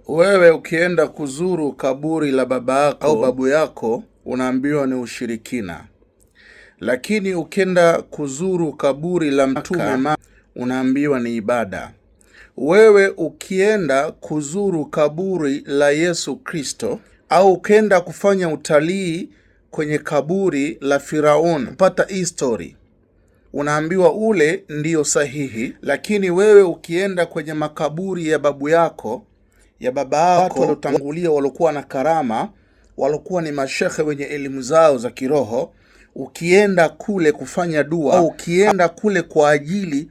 Wewe ukienda kuzuru kaburi la baba yako au babu yako unaambiwa ni ushirikina. Lakini ukienda kuzuru kaburi la Mtume unaambiwa ni ibada. Wewe ukienda kuzuru kaburi la Yesu Kristo au ukienda kufanya utalii kwenye kaburi la Firauni kupata history, unaambiwa ule ndiyo sahihi. Lakini wewe ukienda kwenye makaburi ya babu yako, ya baba yako, watu waliotangulia walikuwa na karama, walikuwa ni mashekhe wenye elimu zao za kiroho, ukienda kule kufanya dua au ukienda kule kwa ajili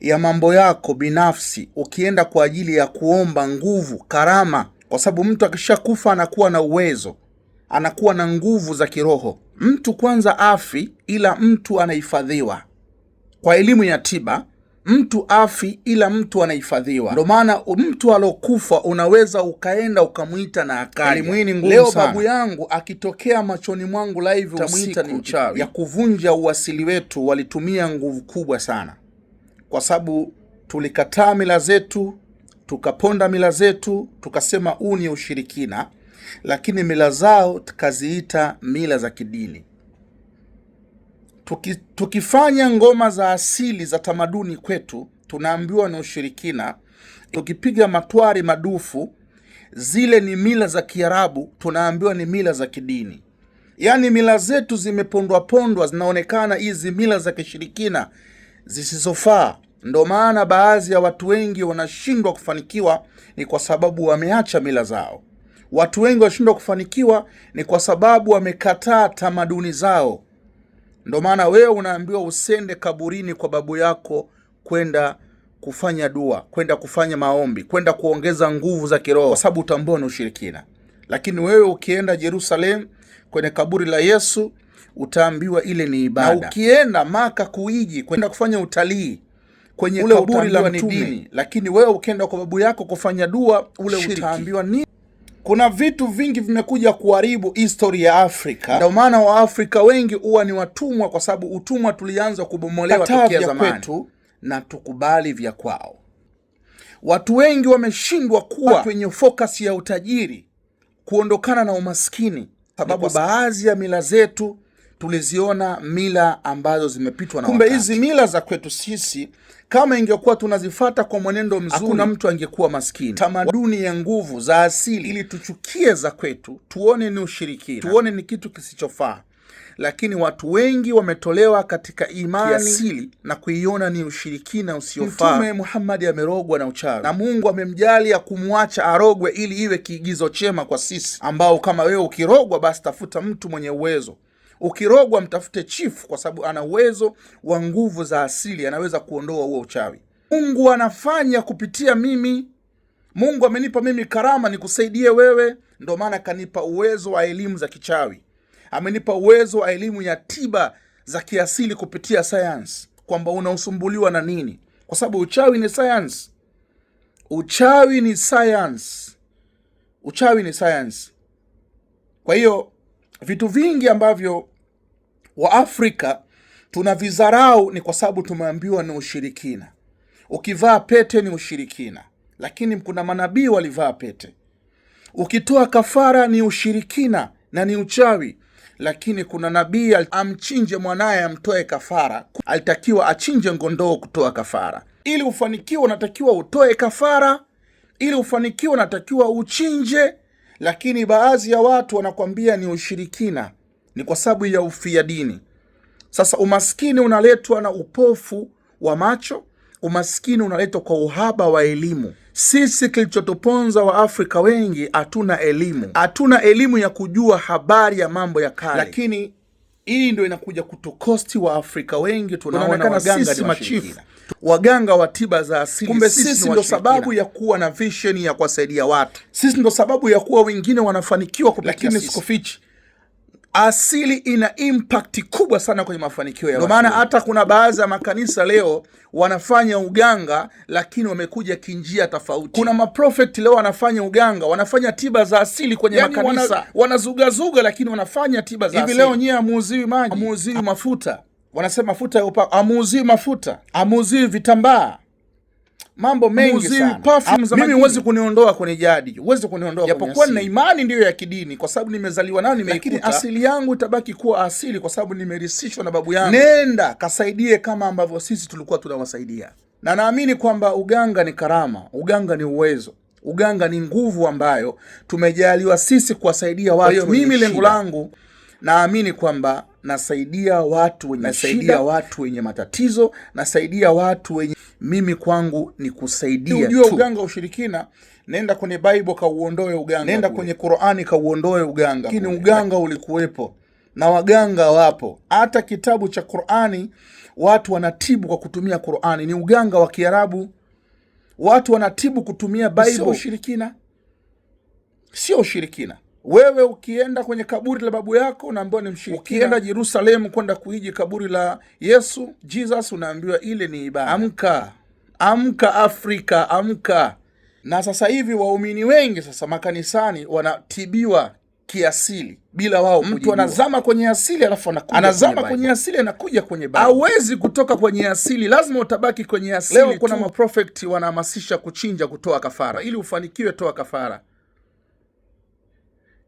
ya mambo yako binafsi, ukienda kwa ajili ya kuomba nguvu, karama, kwa sababu mtu akishakufa anakuwa na uwezo, anakuwa na nguvu za kiroho. Mtu kwanza afi, ila mtu anahifadhiwa kwa elimu ya tiba. Mtu afi ila mtu anahifadhiwa. Ndio maana mtu alokufa unaweza ukaenda ukamuita na akaja. Leo sana. Babu yangu akitokea machoni mwangu live utamuita ni uchawi. Ya kuvunja uasili wetu walitumia nguvu kubwa sana, kwa sababu tulikataa mila zetu, tukaponda mila zetu, tukasema huu ni ushirikina, lakini mila zao tukaziita mila za kidini. Tukifanya ngoma za asili za tamaduni kwetu tunaambiwa ni ushirikina. Tukipiga matwari madufu, zile ni mila za Kiarabu, tunaambiwa ni mila za kidini. Yaani mila zetu zimepondwa pondwa, zinaonekana hizi mila za kishirikina zisizofaa. Ndio maana baadhi ya watu wengi wanashindwa kufanikiwa, ni kwa sababu wameacha mila zao. Watu wengi wanashindwa kufanikiwa ni kwa sababu wamekataa tamaduni zao. Ndio maana wewe unaambiwa usende kaburini kwa babu yako kwenda kufanya dua, kwenda kufanya maombi, kwenda kuongeza nguvu za kiroho, kwa sababu utambua ni ushirikina. Lakini wewe ukienda Jerusalem kwenye kaburi la Yesu utaambiwa ile ni ibada. Na ukienda Maka kuiji kwenda kufanya utalii kwenye ule kaburi la Mtume, lakini wewe ukienda kwa babu yako kufanya dua, ule utaambiwa ni. Kuna vitu vingi vimekuja kuharibu history ya Afrika. Ndio maana Waafrika wengi huwa ni watumwa, kwa sababu utumwa tulianza kubomolewa tokea zamani kwetu na tukubali vya kwao. Watu wengi wameshindwa kuwa kwenye focus ya utajiri, kuondokana na umaskini, sababu baadhi ya mila zetu tuliziona mila ambazo zimepitwa na wakati. Kumbe hizi mila za kwetu sisi, kama ingekuwa tunazifata kwa mwenendo mzuri, hakuna mtu angekuwa maskini. Tamaduni ya nguvu za asili, ili tuchukie za kwetu, tuone ni ushirikina, tuone ni kitu kisichofaa. Lakini watu wengi wametolewa katika imani asili na kuiona ni ushirikina usiofaa. Mtume Muhammad amerogwa na uchawi, na Mungu amemjalia kumwacha arogwe ili iwe kiigizo chema kwa sisi, ambao kama wewe ukirogwa, basi tafuta mtu mwenye uwezo. Ukirogwa mtafute chifu, kwa sababu ana uwezo wa nguvu za asili, anaweza kuondoa huo uchawi. Mungu anafanya kupitia mimi. Mungu amenipa mimi karama nikusaidie wewe, ndio maana kanipa uwezo wa elimu za kichawi. Amenipa uwezo wa elimu ya tiba za kiasili kupitia science, kwamba unausumbuliwa na nini, kwa sababu uchawi ni science. Uchawi ni science. Uchawi ni science. Kwa hiyo vitu vingi ambavyo Waafrika tunavizarau ni kwa sababu tumeambiwa ni ushirikina. Ukivaa pete ni ushirikina, lakini kuna manabii walivaa pete. Ukitoa kafara ni ushirikina na ni uchawi, lakini kuna nabii amchinje mwanaye amtoe kafara. Alitakiwa achinje ngondoo kutoa kafara. Ili ufanikiwe unatakiwa utoe kafara, ili ufanikiwe unatakiwa uchinje. Lakini baadhi ya watu wanakwambia ni ushirikina, ni kwa sababu ya ufia dini. Sasa umaskini unaletwa na upofu wa macho, umaskini unaletwa kwa uhaba wa elimu. Sisi kilichotuponza wa Afrika wengi, hatuna elimu. Hatuna elimu ya kujua habari ya mambo ya kale. Lakini hii ndio inakuja kutukosti wa Afrika wengi. Tunaona waganga ni machifu, waganga wa tiba za asili. Kumbe sisi ndio sababu ya kuwa na vision ya kuwasaidia watu. Sisi ndio sababu ya kuwa wengine wanafanikiwa kupitia sisi. Sikufichi, asili ina impact kubwa sana kwenye mafanikio ya watu. Ndio maana hata kuna baadhi ya makanisa leo wanafanya uganga, lakini wamekuja kinjia tofauti. Kuna maprofeti leo wanafanya uganga, wanafanya tiba za asili kwenye makanisa. Wanazugazuga lakini wanafanya tiba za asili. Hivi leo nyie amuuziwi maji, amuuziwi mafuta. Wanasema mafuta ya upako, amuuziwi mafuta, amuuziwi vitambaa. mambo mengi sana. Mimi huwezi kuniondoa kwenye jadi, huwezi kuniondoa kwenye asili. Japokuwa nina imani ndiyo ya kidini kwa sababu nimezaliwa nayo, nimeikuta. Lakini asili yangu itabaki kuwa asili kwa sababu nimerisishwa na babu yangu. Nenda kasaidie kama ambavyo sisi tulikuwa tunawasaidia. Na naamini kwamba uganga ni karama, uganga ni uwezo, uganga ni nguvu ambayo tumejaliwa sisi kuwasaidia watu. Mimi lengo langu naamini kwamba nasaidia watu wenye shida, watu wenye matatizo, nasaidia watu wenye, mimi kwangu ni kusaidia tu. Unajua uganga ushirikina, nenda kwenye Bible kauondoe uganga. Nenda kwenye Qur'ani kauondoe uganga. Lakini uganga ulikuwepo na waganga wapo. Hata kitabu cha Qur'ani watu wanatibu kwa kutumia Qur'ani, ni uganga wa Kiarabu. Watu wanatibu kutumia Bible. Sio ushirikina. Sio ushirikina. Wewe ukienda kwenye kaburi la babu yako unaambiwa ni mshirikina. Ukienda Yerusalemu kwenda kuhiji kaburi la Yesu, Jesus, unaambiwa ile ni ibada. Amka. Amka Afrika, amka. Na sasa hivi waumini wengi sasa makanisani wanatibiwa kiasili bila wao kujua. Mtu anazama kwenye asili alafu anakuja kwenye Bible. Hawezi kutoka kwenye asili, lazima utabaki kwenye asili. Leo kuna maprofeti wanahamasisha kuchinja, kutoa kafara. Ili ufanikiwe, toa kafara.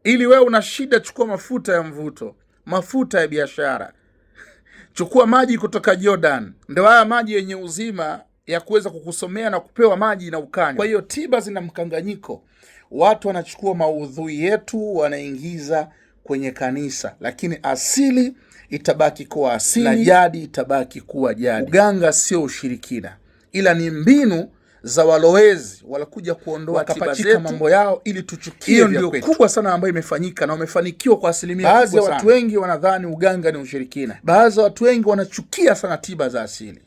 Ili wewe una shida, chukua mafuta ya mvuto, mafuta ya biashara. Chukua maji kutoka Jordan. Ndio haya maji yenye uzima ya kuweza kukusomea na kupewa maji na ukanywa. Kwa hiyo tiba zina mkanganyiko. Watu wanachukua maudhui yetu wanaingiza kwenye kanisa, lakini asili itabaki kuwa asili na jadi itabaki kuwa jadi. Uganga sio ushirikina, ila ni mbinu za walowezi walakuja kuondoa tiba zetu, mambo yao ili tuchukie. Hiyo ndio kubwa sana ambayo imefanyika na wamefanikiwa kwa asilimia kubwa sana. Baadhi ya watu wengi wanadhani uganga ni ushirikina. Baadhi ya watu wengi wanachukia sana tiba za asili.